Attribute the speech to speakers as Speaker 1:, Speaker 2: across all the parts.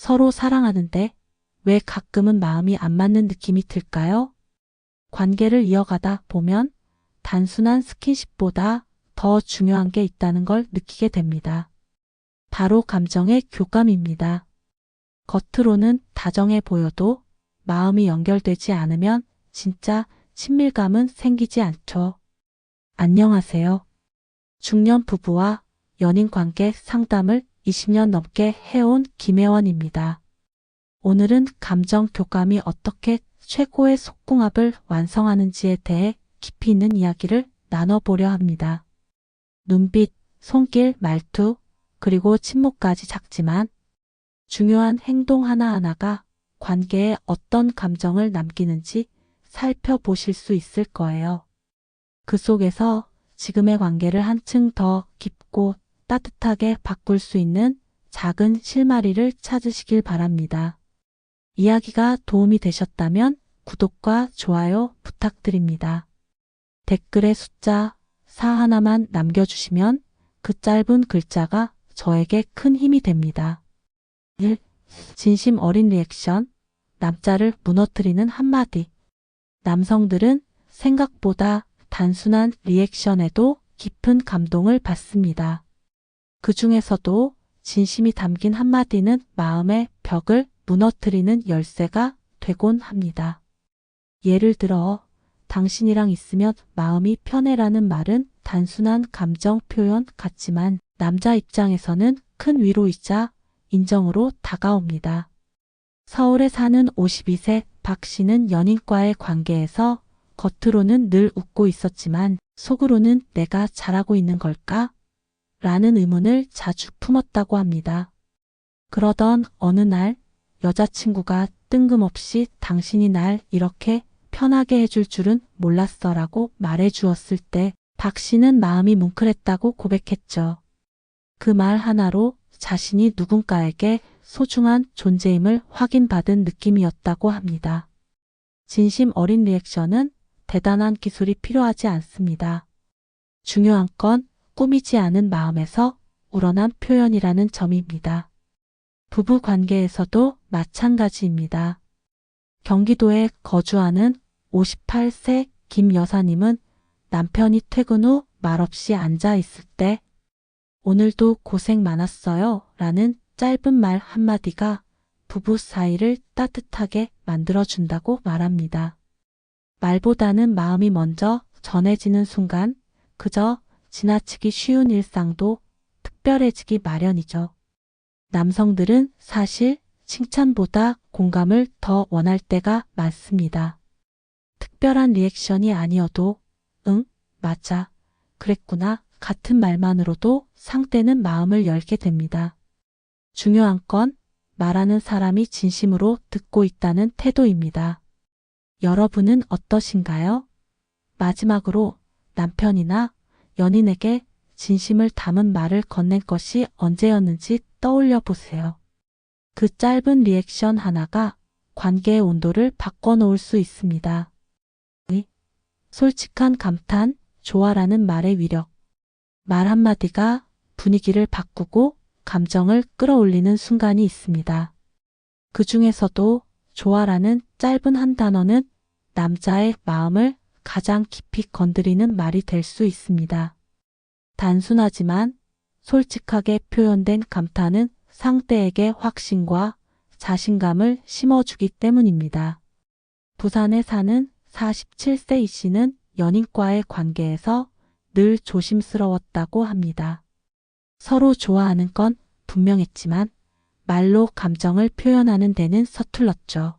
Speaker 1: 서로 사랑하는데 왜 가끔은 마음이 안 맞는 느낌이 들까요? 관계를 이어가다 보면 단순한 스킨십보다 더 중요한 게 있다는 걸 느끼게 됩니다. 바로 감정의 교감입니다. 겉으로는 다정해 보여도 마음이 연결되지 않으면 진짜 친밀감은 생기지 않죠. 안녕하세요. 중년 부부와 연인 관계 상담을 20년 넘게 해온 김혜원입니다. 오늘은 감정 교감이 어떻게 최고의 속궁합을 완성하는지에 대해 깊이 있는 이야기를 나눠보려 합니다. 눈빛, 손길, 말투, 그리고 침묵까지 작지만 중요한 행동 하나하나가 관계에 어떤 감정을 남기는지 살펴보실 수 있을 거예요. 그 속에서 지금의 관계를 한층 더 깊고 따뜻하게 바꿀 수 있는 작은 실마리를 찾으시길 바랍니다. 이야기가 도움이 되셨다면 구독과 좋아요 부탁드립니다. 댓글에 숫자 4 하나만 남겨주시면 그 짧은 글자가 저에게 큰 힘이 됩니다. 1. 진심 어린 리액션, 남자를 무너뜨리는 한마디. 남성들은 생각보다 단순한 리액션에도 깊은 감동을 받습니다. 그 중에서도 진심이 담긴 한마디는 마음의 벽을 무너뜨리는 열쇠가 되곤 합니다. 예를 들어, 당신이랑 있으면 마음이 편해라는 말은 단순한 감정 표현 같지만 남자 입장에서는 큰 위로이자 인정으로 다가옵니다. 서울에 사는 52세 박 씨는 연인과의 관계에서 겉으로는 늘 웃고 있었지만 속으로는 내가 잘하고 있는 걸까? 라는 의문을 자주 품었다고 합니다. 그러던 어느 날 여자친구가 뜬금없이 당신이 날 이렇게 편하게 해줄 줄은 몰랐어 라고 말해 주었을 때 박 씨는 마음이 뭉클했다고 고백했죠. 그 말 하나로 자신이 누군가에게 소중한 존재임을 확인받은 느낌이었다고 합니다. 진심 어린 리액션은 대단한 기술이 필요하지 않습니다. 중요한 건 꾸미지 않은 마음에서 우러난 표현이라는 점입니다. 부부 관계에서도 마찬가지입니다. 경기도에 거주하는 58세 김 여사님은 남편이 퇴근 후 말없이 앉아 있을 때 오늘도 고생 많았어요 라는 짧은 말 한마디가 부부 사이를 따뜻하게 만들어준다고 말합니다. 말보다는 마음이 먼저 전해지는 순간 그저 지나치기 쉬운 일상도 특별해지기 마련이죠. 남성들은 사실 칭찬보다 공감을 더 원할 때가 많습니다. 특별한 리액션이 아니어도 응, 맞아, 그랬구나 같은 말만으로도 상대는 마음을 열게 됩니다. 중요한 건 말하는 사람이 진심으로 듣고 있다는 태도입니다. 여러분은 어떠신가요? 마지막으로 남편이나 연인에게 진심을 담은 말을 건넨 것이 언제였는지 떠올려 보세요. 그 짧은 리액션 하나가 관계의 온도를 바꿔놓을 수 있습니다. 솔직한 감탄, 좋아라는 말의 위력. 말 한마디가 분위기를 바꾸고 감정을 끌어올리는 순간이 있습니다. 그 중에서도 좋아라는 짧은 한 단어는 남자의 마음을 가장 깊이 건드리는 말이 될 수 있습니다. 단순하지만 솔직하게 표현된 감탄은 상대에게 확신과 자신감을 심어주기 때문입니다. 부산에 사는 47세 이 씨는 연인과의 관계에서 늘 조심스러웠다고 합니다. 서로 좋아하는 건 분명했지만 말로 감정을 표현하는 데는 서툴렀죠.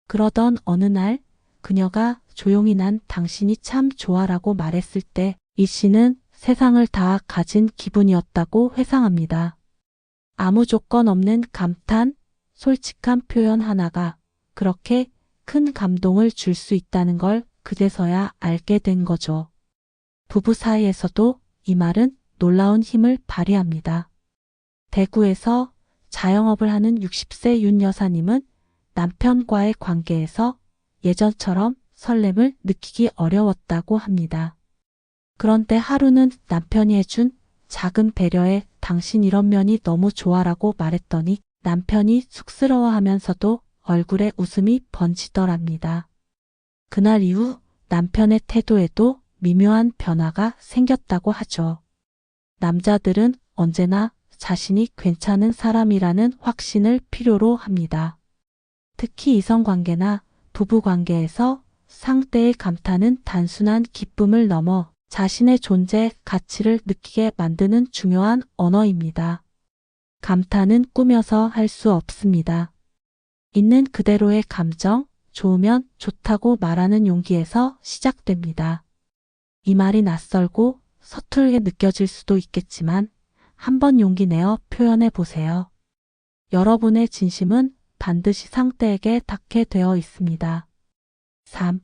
Speaker 1: 그러던 어느 날 그녀가 조용히 난 당신이 참 좋아라고 말했을 때 이 씨는 세상을 다 가진 기분이었다고 회상합니다. 아무 조건 없는 감탄, 솔직한 표현 하나가 그렇게 큰 감동을 줄 수 있다는 걸 그제서야 알게 된 거죠. 부부 사이에서도 이 말은 놀라운 힘을 발휘합니다. 대구에서 자영업을 하는 60세 윤 여사님은 남편과의 관계에서 예전처럼 설렘을 느끼기 어려웠다고 합니다. 그런데 하루는 남편이 해준 작은 배려에 당신 이런 면이 너무 좋아라고 말했더니 남편이 쑥스러워하면서도 얼굴에 웃음이 번지더랍니다. 그날 이후 남편의 태도에도 미묘한 변화가 생겼다고 하죠. 남자들은 언제나 자신이 괜찮은 사람이라는 확신을 필요로 합니다. 특히 이성관계나 부부관계에서 상대의 감탄은 단순한 기쁨을 넘어 자신의 존재 가치를 느끼게 만드는 중요한 언어입니다. 감탄은 꾸며서 할 수 없습니다. 있는 그대로의 감정, 좋으면 좋다고 말하는 용기에서 시작됩니다. 이 말이 낯설고 서툴게 느껴질 수도 있겠지만 한번 용기 내어 표현해 보세요. 여러분의 진심은 반드시 상대에게 닿게 되어 있습니다. 3.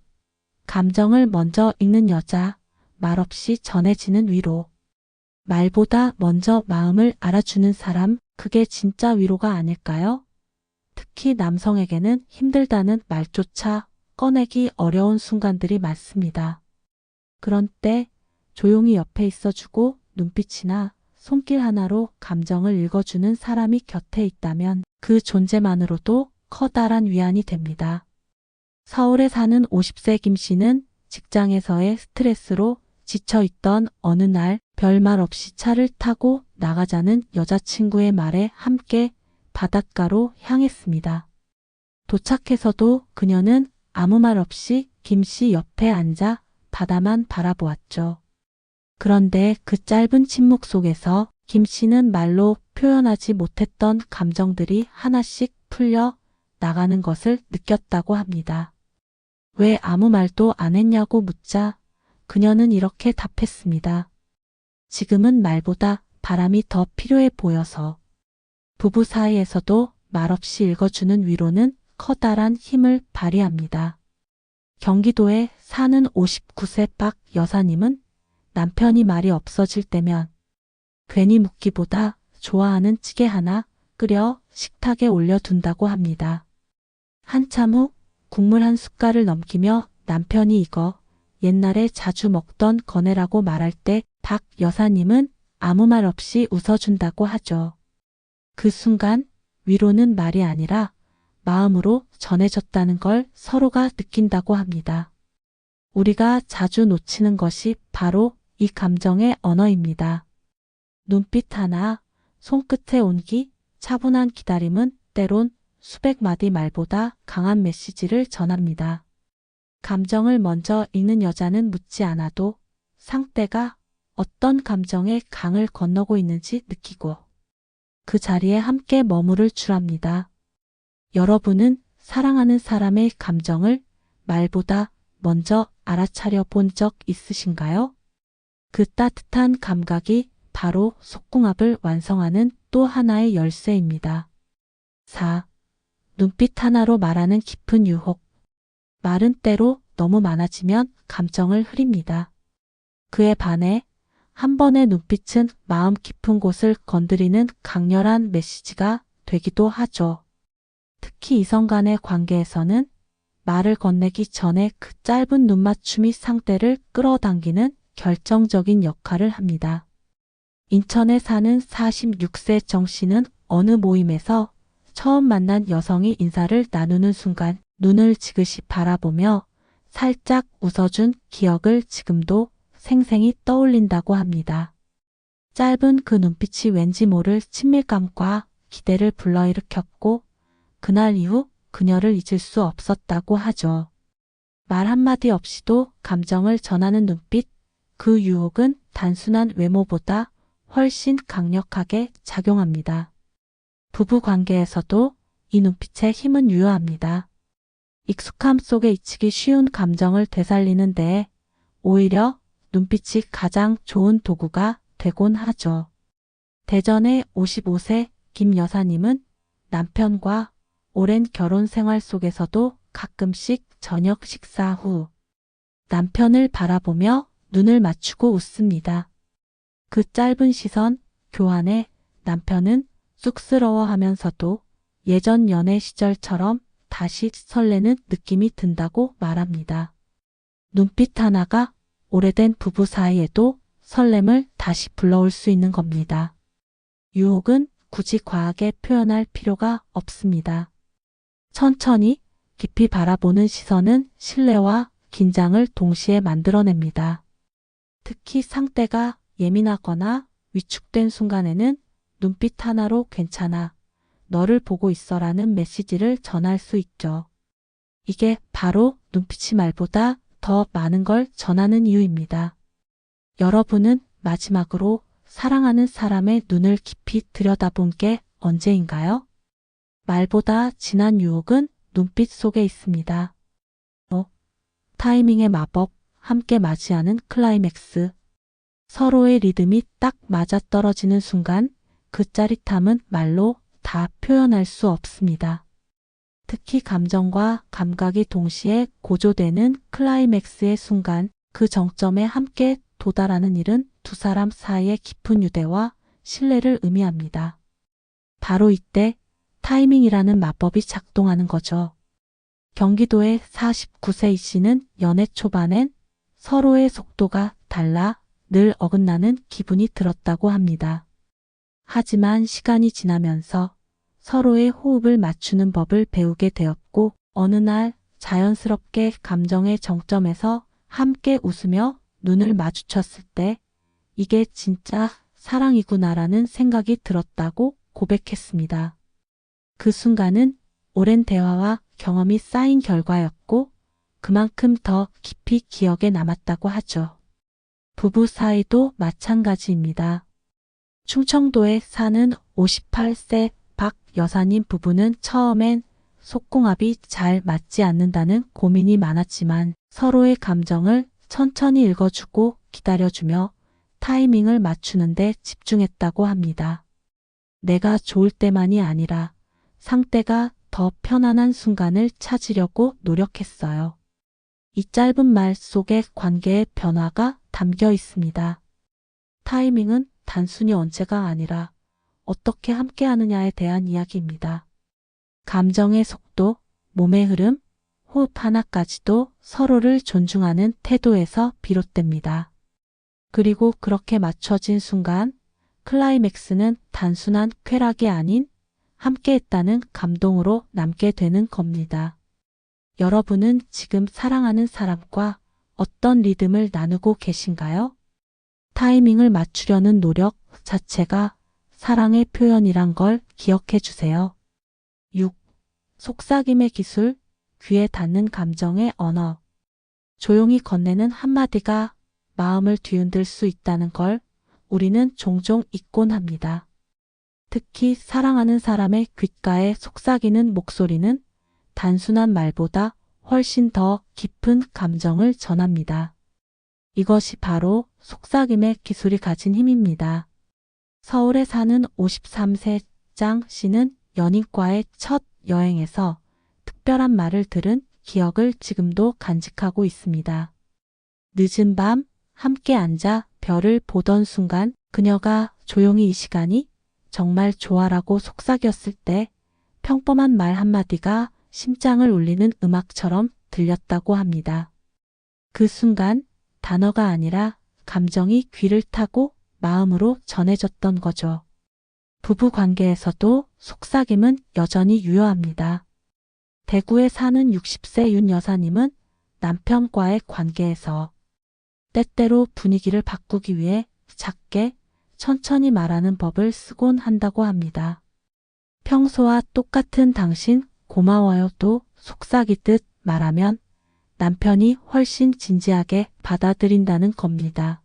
Speaker 1: 감정을 먼저 읽는 여자, 말없이 전해지는 위로. 말보다 먼저 마음을 알아주는 사람, 그게 진짜 위로가 아닐까요? 특히 남성에게는 힘들다는 말조차 꺼내기 어려운 순간들이 많습니다. 그런 때 조용히 옆에 있어주고 눈빛이나 손길 하나로 감정을 읽어주는 사람이 곁에 있다면 그 존재만으로도 커다란 위안이 됩니다. 서울에 사는 50세 김 씨는 직장에서의 스트레스로 지쳐있던 어느 날 별말 없이 차를 타고 나가자는 여자친구의 말에 함께 바닷가로 향했습니다. 도착해서도 그녀는 아무 말 없이 김 씨 옆에 앉아 바다만 바라보았죠. 그런데 그 짧은 침묵 속에서 김 씨는 말로 표현하지 못했던 감정들이 하나씩 풀려 나가는 것을 느꼈다고 합니다. 왜 아무 말도 안 했냐고 묻자 그녀는 이렇게 답했습니다. 지금은 말보다 바람이 더 필요해 보여서. 부부 사이에서도 말없이 읽어주는 위로는 커다란 힘을 발휘합니다. 경기도에 사는 59세 박 여사님은 남편이 말이 없어질 때면 괜히 묻기보다 좋아하는 찌개 하나 끓여 식탁에 올려둔다고 합니다. 한참 후 국물 한 숟갈을 넘기며 남편이 이거 옛날에 자주 먹던 거네라고 말할 때 박 여사님은 아무 말 없이 웃어준다고 하죠. 그 순간 위로는 말이 아니라 마음으로 전해졌다는 걸 서로가 느낀다고 합니다. 우리가 자주 놓치는 것이 바로 이 감정의 언어입니다. 눈빛 하나, 손끝의 온기, 차분한 기다림은 때론 수백 마디 말보다 강한 메시지를 전합니다. 감정을 먼저 읽는 여자는 묻지 않아도 상대가 어떤 감정의 강을 건너고 있는지 느끼고 그 자리에 함께 머무를 줄 압니다. 여러분은 사랑하는 사람의 감정을 말보다 먼저 알아차려 본 적 있으신가요? 그 따뜻한 감각이 바로 속궁합을 완성하는 또 하나의 열쇠입니다. 4. 눈빛 하나로 말하는 깊은 유혹. 말은 때로 너무 많아지면 감정을 흐립니다. 그에 반해 한 번의 눈빛은 마음 깊은 곳을 건드리는 강렬한 메시지가 되기도 하죠. 특히 이성 간의 관계에서는 말을 건네기 전에 그 짧은 눈맞춤이 상대를 끌어당기는 결정적인 역할을 합니다. 인천에 사는 46세 정 씨는 어느 모임에서 처음 만난 여성이 인사를 나누는 순간 눈을 지그시 바라보며 살짝 웃어준 기억을 지금도 생생히 떠올린다고 합니다. 짧은 그 눈빛이 왠지 모를 친밀감과 기대를 불러일으켰고 그날 이후 그녀를 잊을 수 없었다고 하죠. 말 한마디 없이도 감정을 전하는 눈빛, 그 유혹은 단순한 외모보다 훨씬 강력하게 작용합니다. 부부 관계에서도 이 눈빛의 힘은 유효합니다. 익숙함 속에 잊히기 쉬운 감정을 되살리는 데에 오히려 눈빛이 가장 좋은 도구가 되곤 하죠. 대전의 55세 김 여사님은 남편과 오랜 결혼 생활 속에서도 가끔씩 저녁 식사 후 남편을 바라보며 눈을 맞추고 웃습니다. 그 짧은 시선 교환에 남편은 쑥스러워하면서도 예전 연애 시절처럼 다시 설레는 느낌이 든다고 말합니다. 눈빛 하나가 오래된 부부 사이에도 설렘을 다시 불러올 수 있는 겁니다. 유혹은 굳이 과하게 표현할 필요가 없습니다. 천천히 깊이 바라보는 시선은 신뢰와 긴장을 동시에 만들어냅니다. 특히 상대가 예민하거나 위축된 순간에는 눈빛 하나로 괜찮아, 너를 보고 있어라는 메시지를 전할 수 있죠. 이게 바로 눈빛이 말보다 더 많은 걸 전하는 이유입니다. 여러분은 마지막으로 사랑하는 사람의 눈을 깊이 들여다본 게 언제인가요? 말보다 진한 유혹은 눈빛 속에 있습니다. 타이밍의 마법, 함께 맞이하는 클라이맥스. 서로의 리듬이 딱 맞아떨어지는 순간 그 짜릿함은 말로 다 표현할 수 없습니다. 특히 감정과 감각이 동시에 고조되는 클라이맥스의 순간, 그 정점에 함께 도달하는 일은 두 사람 사이의 깊은 유대와 신뢰를 의미합니다. 바로 이때 타이밍이라는 마법이 작동하는 거죠. 경기도의 49세 이 씨는 연애 초반엔 서로의 속도가 달라 늘 어긋나는 기분이 들었다고 합니다. 하지만 시간이 지나면서 서로의 호흡을 맞추는 법을 배우게 되었고, 어느 날 자연스럽게 감정의 정점에서 함께 웃으며 눈을 마주쳤을 때 이게 진짜 사랑이구나라는 생각이 들었다고 고백했습니다. 그 순간은 오랜 대화와 경험이 쌓인 결과였고 그만큼 더 깊이 기억에 남았다고 하죠. 부부 사이도 마찬가지입니다. 충청도에 사는 58세 박 여사님 부부는 처음엔 속궁합이 잘 맞지 않는다는 고민이 많았지만 서로의 감정을 천천히 읽어주고 기다려주며 타이밍을 맞추는데 집중했다고 합니다. 내가 좋을 때만이 아니라 상대가 더 편안한 순간을 찾으려고 노력했어요. 이 짧은 말 속에 관계의 변화가 담겨 있습니다. 타이밍은 단순히 언제가 아니라 어떻게 함께하느냐에 대한 이야기입니다. 감정의 속도, 몸의 흐름, 호흡 하나까지도 서로를 존중하는 태도에서 비롯됩니다. 그리고 그렇게 맞춰진 순간 클라이맥스는 단순한 쾌락이 아닌 함께했다는 감동으로 남게 되는 겁니다. 여러분은 지금 사랑하는 사람과 어떤 리듬을 나누고 계신가요? 타이밍을 맞추려는 노력 자체가 사랑의 표현이란 걸 기억해 주세요. 6. 속삭임의 기술, 귀에 닿는 감정의 언어. 조용히 건네는 한마디가 마음을 뒤흔들 수 있다는 걸 우리는 종종 잊곤 합니다. 특히 사랑하는 사람의 귓가에 속삭이는 목소리는 단순한 말보다 훨씬 더 깊은 감정을 전합니다. 이것이 바로 속삭임의 기술이 가진 힘입니다. 서울에 사는 53세 짱 씨는 연인과의 첫 여행에서 특별한 말을 들은 기억을 지금도 간직하고 있습니다. 늦은 밤 함께 앉아 별을 보던 순간 그녀가 조용히 이 시간이 정말 좋아라고 속삭였을 때 평범한 말 한마디가 심장을 울리는 음악처럼 들렸다고 합니다. 그 순간 단어가 아니라 감정이 귀를 타고 마음으로 전해졌던 거죠. 부부 관계에서도 속삭임은 여전히 유효합니다. 대구에 사는 60세 윤 여사님은 남편과의 관계에서 때때로 분위기를 바꾸기 위해 작게 천천히 말하는 법을 쓰곤 한다고 합니다. 평소와 똑같은 당신 고마워요도 속삭이듯 말하면 남편이 훨씬 진지하게 받아들인다는 겁니다.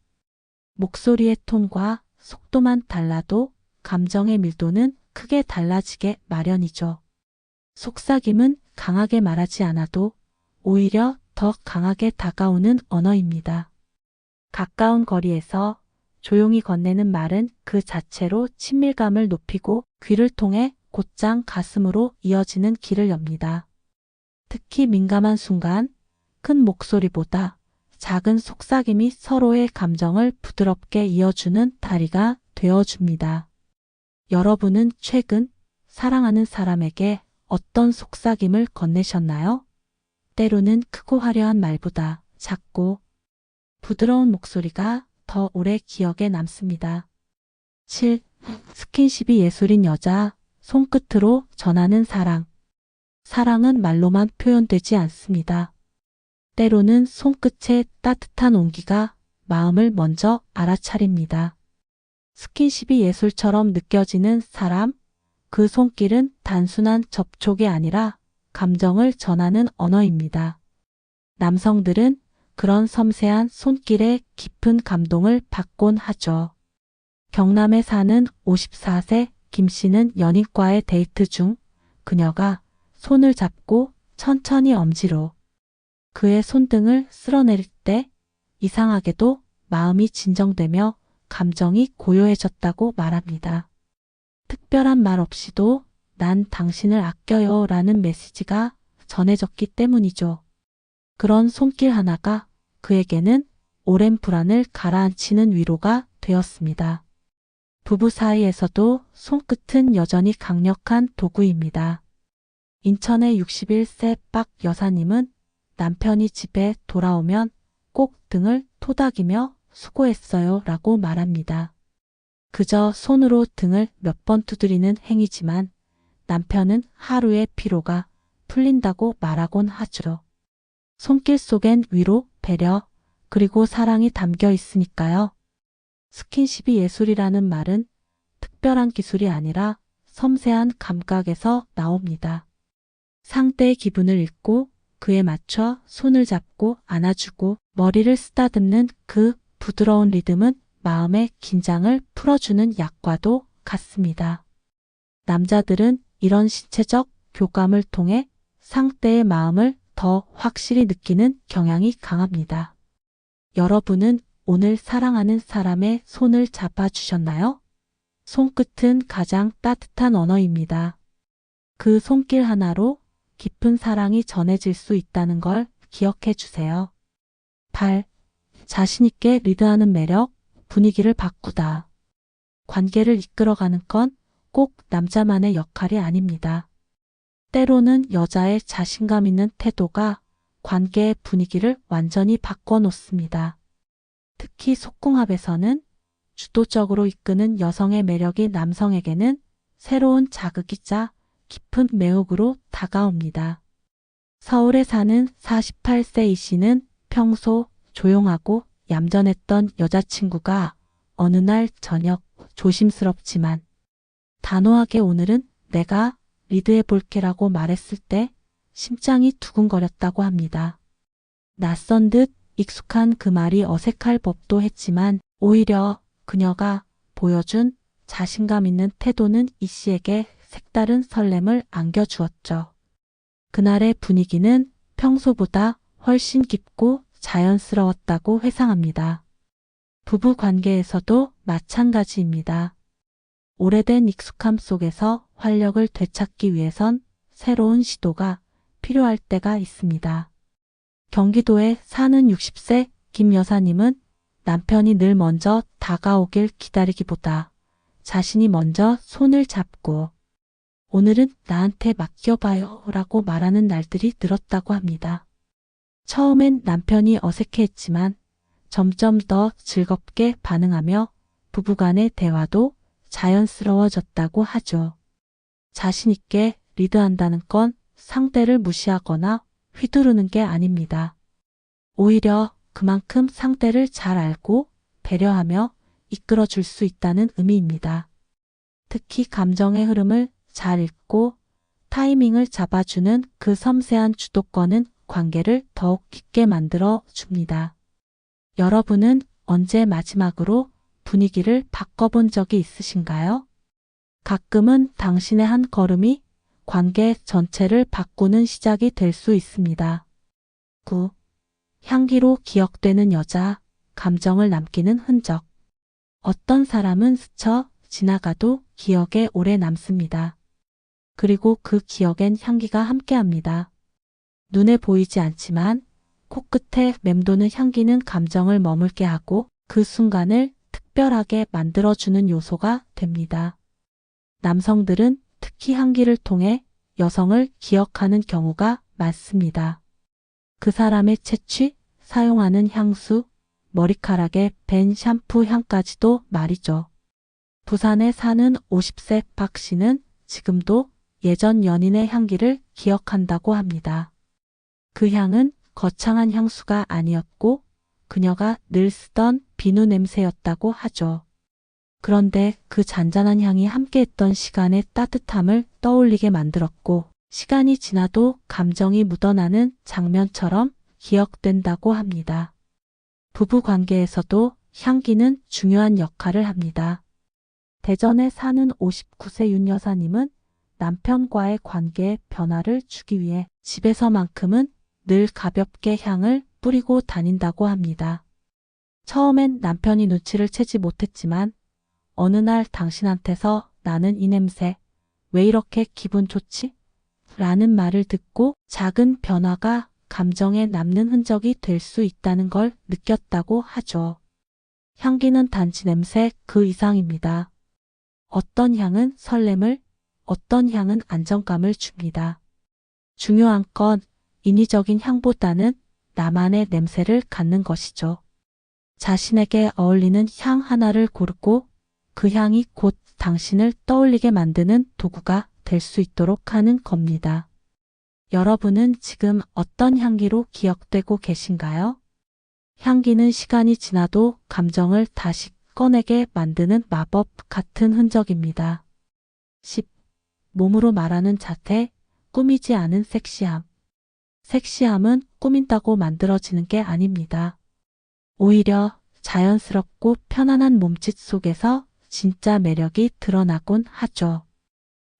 Speaker 1: 목소리의 톤과 속도만 달라도 감정의 밀도는 크게 달라지게 마련이죠. 속삭임은 강하게 말하지 않아도 오히려 더 강하게 다가오는 언어입니다. 가까운 거리에서 조용히 건네는 말은 그 자체로 친밀감을 높이고 귀를 통해 곧장 가슴으로 이어지는 길을 엽니다. 특히 민감한 순간 큰 목소리보다 작은 속삭임이 서로의 감정을 부드럽게 이어주는 다리가 되어줍니다. 여러분은 최근 사랑하는 사람에게 어떤 속삭임을 건네셨나요? 때로는 크고 화려한 말보다 작고 부드러운 목소리가 더 오래 기억에 남습니다. 7. 스킨십이 예술인 여자, 손끝으로 전하는 사랑. 사랑은 말로만 표현되지 않습니다. 때로는 손끝의 따뜻한 온기가 마음을 먼저 알아차립니다. 스킨십이 예술처럼 느껴지는 사람, 그 손길은 단순한 접촉이 아니라 감정을 전하는 언어입니다. 남성들은 그런 섬세한 손길에 깊은 감동을 받곤 하죠. 경남에 사는 54세 김 씨는 연인과의 데이트 중 그녀가 손을 잡고 천천히 엄지로 그의 손등을 쓸어내릴 때 이상하게도 마음이 진정되며 감정이 고요해졌다고 말합니다. 특별한 말 없이도 난 당신을 아껴요 라는 메시지가 전해졌기 때문이죠. 그런 손길 하나가 그에게는 오랜 불안을 가라앉히는 위로가 되었습니다. 부부 사이에서도 손끝은 여전히 강력한 도구입니다. 인천의 61세 박 여사님은 남편이 집에 돌아오면 꼭 등을 토닥이며 수고했어요 라고 말합니다. 그저 손으로 등을 몇 번 두드리는 행위지만 남편은 하루의 피로가 풀린다고 말하곤 하죠. 손길 속엔 위로, 배려, 그리고 사랑이 담겨 있으니까요. 스킨십이 예술이라는 말은 특별한 기술이 아니라 섬세한 감각에서 나옵니다. 상대의 기분을 읽고 그에 맞춰 손을 잡고 안아주고 머리를 쓰다듬는 그 부드러운 리듬은 마음의 긴장을 풀어주는 약과도 같습니다. 남자들은 이런 신체적 교감을 통해 상대의 마음을 더 확실히 느끼는 경향이 강합니다. 여러분은 오늘 사랑하는 사람의 손을 잡아주셨나요? 손끝은 가장 따뜻한 언어입니다. 그 손길 하나로 깊은 사랑이 전해질 수 있다는 걸 기억해 주세요. 8. 자신있게 리드하는 매력, 분위기를 바꾸다. 관계를 이끌어가는 건 꼭 남자만의 역할이 아닙니다. 때로는 여자의 자신감 있는 태도가 관계의 분위기를 완전히 바꿔놓습니다. 특히 속궁합에서는 주도적으로 이끄는 여성의 매력이 남성에게는 새로운 자극이자 깊은 매혹으로 다가옵니다. 서울에 사는 48세 이 씨는 평소 조용하고 얌전했던 여자친구가 어느 날 저녁 조심스럽지만 단호하게 오늘은 내가 리드해 볼게라고 말했을 때 심장이 두근거렸다고 합니다. 낯선 듯 익숙한 그 말이 어색할 법도 했지만 오히려 그녀가 보여준 자신감 있는 태도는 이 씨에게 색다른 설렘을 안겨주었죠. 그날의 분위기는 평소보다 훨씬 깊고 자연스러웠다고 회상합니다. 부부 관계에서도 마찬가지입니다. 오래된 익숙함 속에서 활력을 되찾기 위해선 새로운 시도가 필요할 때가 있습니다. 경기도에 사는 60세 김 여사님은 남편이 늘 먼저 다가오길 기다리기보다 자신이 먼저 손을 잡고 오늘은 나한테 맡겨봐요 라고 말하는 날들이 늘었다고 합니다. 처음엔 남편이 어색해했지만 점점 더 즐겁게 반응하며 부부간의 대화도 자연스러워졌다고 하죠. 자신있게 리드한다는 건 상대를 무시하거나 휘두르는 게 아닙니다. 오히려 그만큼 상대를 잘 알고 배려하며 이끌어줄 수 있다는 의미입니다. 특히 감정의 흐름을 잘 읽고 타이밍을 잡아주는 그 섬세한 주도권은 관계를 더욱 깊게 만들어 줍니다. 여러분은 언제 마지막으로 분위기를 바꿔본 적이 있으신가요? 가끔은 당신의 한 걸음이 관계 전체를 바꾸는 시작이 될 수 있습니다. 9. 향기로 기억되는 여자, 감정을 남기는 흔적. 어떤 사람은 스쳐 지나가도 기억에 오래 남습니다. 그리고 그 기억엔 향기가 함께합니다. 눈에 보이지 않지만 코끝에 맴도는 향기는 감정을 머물게 하고 그 순간을 특별하게 만들어주는 요소가 됩니다. 남성들은 특히 향기를 통해 여성을 기억하는 경우가 많습니다. 그 사람의 채취, 사용하는 향수, 머리카락에 밴 샴푸 향까지도 말이죠. 부산에 사는 50세 박 씨는 지금도 예전 연인의 향기를 기억한다고 합니다. 그 향은 거창한 향수가 아니었고 그녀가 늘 쓰던 비누 냄새였다고 하죠. 그런데 그 잔잔한 향이 함께했던 시간의 따뜻함을 떠올리게 만들었고 시간이 지나도 감정이 묻어나는 장면처럼 기억된다고 합니다. 부부 관계에서도 향기는 중요한 역할을 합니다. 대전에 사는 59세 윤 여사님은 남편과의 관계에 변화를 주기 위해 집에서만큼은 늘 가볍게 향을 뿌리고 다닌다고 합니다. 처음엔 남편이 눈치를 채지 못했지만 어느 날 당신한테서 나는 이 냄새 왜 이렇게 기분 좋지? 라는 말을 듣고 작은 변화가 감정에 남는 흔적이 될 수 있다는 걸 느꼈다고 하죠. 향기는 단지 냄새 그 이상입니다. 어떤 향은 설렘을, 어떤 향은 안정감을 줍니다. 중요한 건 인위적인 향보다는 나만의 냄새를 갖는 것이죠. 자신에게 어울리는 향 하나를 고르고 그 향이 곧 당신을 떠올리게 만드는 도구가 될 수 있도록 하는 겁니다. 여러분은 지금 어떤 향기로 기억되고 계신가요? 향기는 시간이 지나도 감정을 다시 꺼내게 만드는 마법 같은 흔적입니다. 10. 몸으로 말하는 자태, 꾸미지 않은 섹시함. 섹시함은 꾸민다고 만들어지는 게 아닙니다. 오히려 자연스럽고 편안한 몸짓 속에서 진짜 매력이 드러나곤 하죠.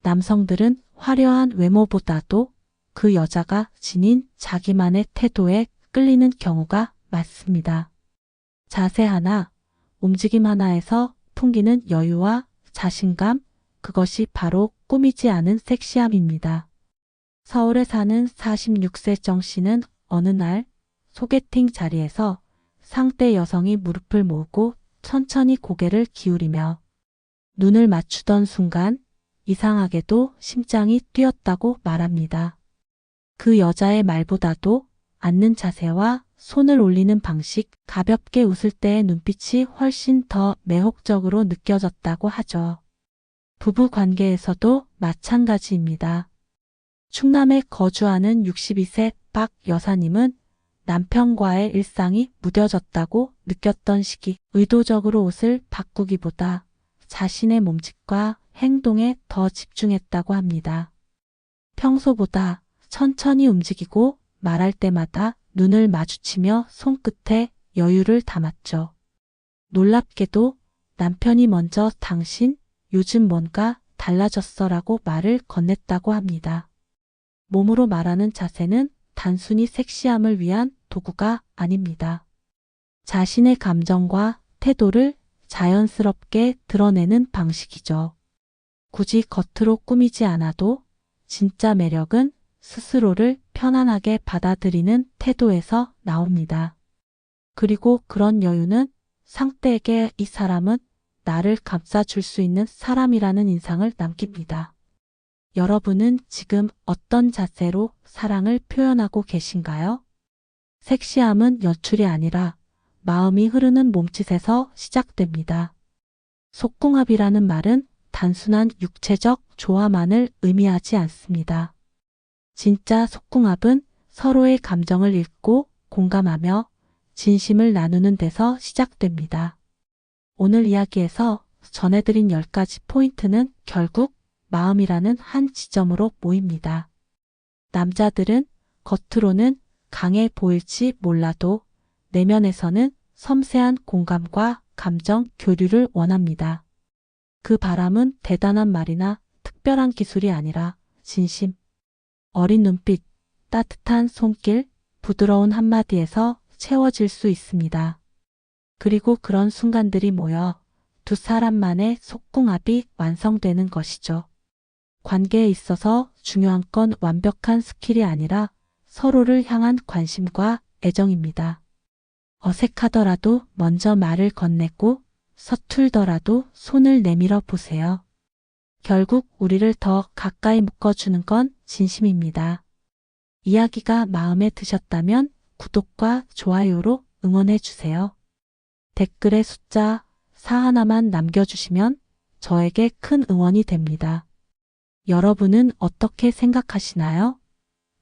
Speaker 1: 남성들은 화려한 외모보다도 그 여자가 지닌 자기만의 태도에 끌리는 경우가 많습니다. 자세 하나, 움직임 하나에서 풍기는 여유와 자신감, 그것이 바로 꾸미지 않은 섹시함입니다. 서울에 사는 46세 정 씨는 어느 날 소개팅 자리에서 상대 여성이 무릎을 모으고 천천히 고개를 기울이며 눈을 맞추던 순간 이상하게도 심장이 뛰었다고 말합니다. 그 여자의 말보다도 앉는 자세와 손을 올리는 방식, 가볍게 웃을 때의 눈빛이 훨씬 더 매혹적으로 느껴졌다고 하죠. 부부 관계에서도 마찬가지입니다. 충남에 거주하는 62세 박 여사님은 남편과의 일상이 무뎌졌다고 느꼈던 시기, 의도적으로 옷을 바꾸기보다 자신의 몸짓과 행동에 더 집중했다고 합니다. 평소보다 천천히 움직이고 말할 때마다 눈을 마주치며 손끝에 여유를 담았죠. 놀랍게도 남편이 먼저 당신, 요즘 뭔가 달라졌어라고 말을 건넸다고 합니다. 몸으로 말하는 자세는 단순히 섹시함을 위한 도구가 아닙니다. 자신의 감정과 태도를 자연스럽게 드러내는 방식이죠. 굳이 겉으로 꾸미지 않아도 진짜 매력은 스스로를 편안하게 받아들이는 태도에서 나옵니다. 그리고 그런 여유는 상대에게 이 사람은 나를 감싸줄 수 있는 사람이라는 인상을 남깁니다. 여러분은 지금 어떤 자세로 사랑을 표현하고 계신가요? 섹시함은 연출이 아니라 마음이 흐르는 몸짓에서 시작됩니다. 속궁합이라는 말은 단순한 육체적 조화만을 의미하지 않습니다. 진짜 속궁합은 서로의 감정을 읽고 공감하며 진심을 나누는 데서 시작됩니다. 오늘 이야기에서 전해드린 10가지 포인트는 결국 마음이라는 한 지점으로 모입니다. 남자들은 겉으로는 강해 보일지 몰라도 내면에서는 섬세한 공감과 감정 교류를 원합니다. 그 바람은 대단한 말이나 특별한 기술이 아니라 진심, 어린 눈빛, 따뜻한 손길, 부드러운 한마디에서 채워질 수 있습니다. 그리고 그런 순간들이 모여 두 사람만의 속궁합이 완성되는 것이죠. 관계에 있어서 중요한 건 완벽한 스킬이 아니라 서로를 향한 관심과 애정입니다. 어색하더라도 먼저 말을 건네고 서툴더라도 손을 내밀어 보세요. 결국 우리를 더 가까이 묶어주는 건 진심입니다. 이야기가 마음에 드셨다면 구독과 좋아요로 응원해 주세요. 댓글에 숫자 4 하나만 남겨주시면 저에게 큰 응원이 됩니다. 여러분은 어떻게 생각하시나요?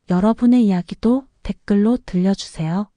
Speaker 1: 여러분의 이야기도 댓글로 들려주세요.